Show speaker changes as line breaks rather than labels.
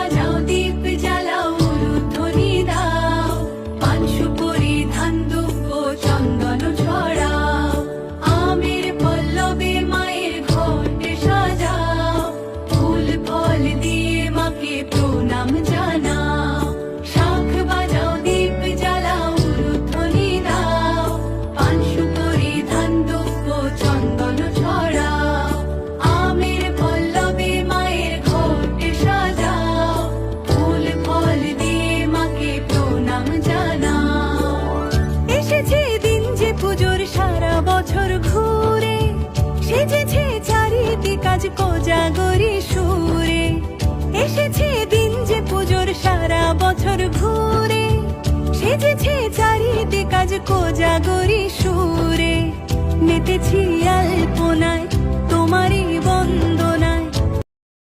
বাজাও দীপ জ্বালাও উলুধ্বনি দাও, পান সুপুরি ধান দুব্য চন্দন ছড়াও, আমের পল্লবে মায়ের ঘটে সাজাও, ফুল ফল দিয়ে মাকে প্রণাম জানাও। শাঁখ বাজাও দীপ জ্বালাও উলুধ্বনি দাও, পান সুপুরি ধান দুব্য চন্দন ছড়াও, আমের পল্লবে মায়ের ঘটে সাজাও, ফুল ফল দিয়ে মাকে প্রণাম জানাও। এসেছে দিন যে পুজোর সারা বছর ঘুরে, সেজেছে চারিদিক আজ কোজাগরি সুরে। এসেছে দিন যে পুজোর সারা বছর ঘুরে, সেজেছে চারিদিক আজ কোজাগরি সুরে। মেতেছি আলপনায় তোমারই বন্দনা।